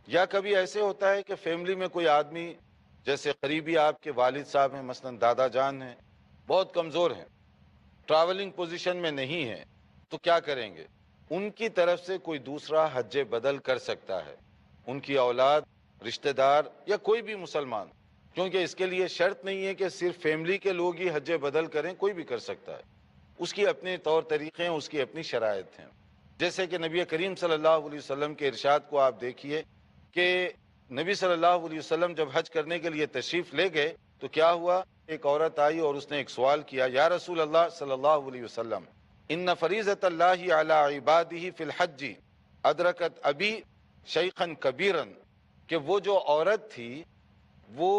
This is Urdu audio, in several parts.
یا کبھی ایسے ہوتا ہے کہ فیملی میں کوئی آدمی جیسے قریبی آپ کے والد صاحب ہیں، مثلاً دادا جان ہیں، بہت کمزور ہیں، ٹریولنگ پوزیشن میں نہیں ہیں، تو کیا کریں گے؟ ان کی طرف سے کوئی دوسرا حج بدل کر سکتا ہے، ان کی اولاد، رشتہ دار یا کوئی بھی مسلمان، کیونکہ اس کے لیے شرط نہیں ہے کہ صرف فیملی کے لوگ ہی حج بدل کریں، کوئی بھی کر سکتا ہے، اس کی اپنے طور طریقے ہیں، اس کی اپنی شرائط ہیں۔ جیسے کہ نبی کریم صلی اللہ علیہ وسلم کے ارشاد کو آپ دیکھیے کہ نبی صلی اللہ علیہ وسلم جب حج کرنے کے لیے تشریف لے گئے تو کیا ہوا؟ ایک عورت آئی اور اس نے ایک سوال کیا، یا رسول اللہ صلی اللہ علیہ وسلم، ان فریضۃ اللہ علی عبادہ فی الحج ادرکت ابی شیخا کبیرا، کہ وہ جو عورت تھی وہ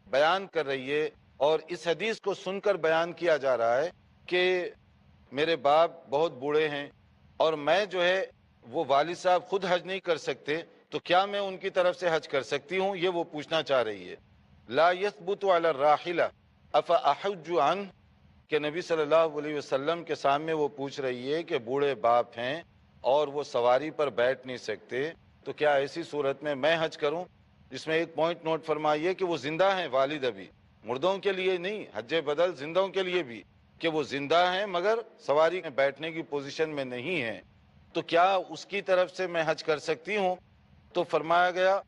بیان کر رہی ہے اور اس حدیث کو سن کر بیان کیا جا رہا ہے کہ میرے باپ بہت بوڑھے ہیں اور میں جو ہے وہ والد صاحب خود حج نہیں کر سکتے، تو کیا میں ان کی طرف سے حج کر سکتی ہوں؟ یہ وہ پوچھنا چاہ رہی ہے۔ لا یثبت علی الراحلہ افاحج عنہ، کہ نبی صلی اللہ علیہ وسلم کے سامنے وہ پوچھ رہی ہے کہ بوڑھے باپ ہیں اور وہ سواری پر بیٹھ نہیں سکتے، تو کیا ایسی صورت میں حج کروں؟ اس میں ایک پوائنٹ نوٹ فرمائیے کہ وہ زندہ ہیں والد، ابھی مردوں کے لیے نہیں، حج بدل زندوں کے لیے بھی، کہ وہ زندہ ہیں مگر سواری میں بیٹھنے کی پوزیشن میں نہیں ہیں، تو کیا اس کی طرف سے میں حج کر سکتی ہوں؟ تو فرمایا گیا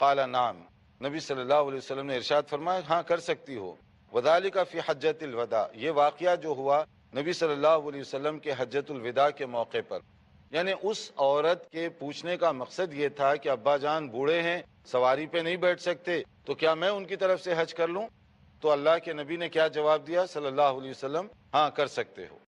قال نعم، نبی صلی اللہ علیہ وسلم نے ارشاد فرمایا ہاں کر سکتی ہو۔ وذالک فی حجۃ الوداع، یہ واقعہ جو ہوا نبی صلی اللہ علیہ وسلم کے حجۃ الوداع کے موقع پر، یعنی اس عورت کے پوچھنے کا مقصد یہ تھا کہ ابا جان بوڑھے ہیں، سواری پہ نہیں بیٹھ سکتے، تو کیا میں ان کی طرف سے حج کر لوں؟ تو اللہ کے نبی نے کیا جواب دیا صلی اللہ علیہ وسلم؟ ہاں کر سکتے ہو۔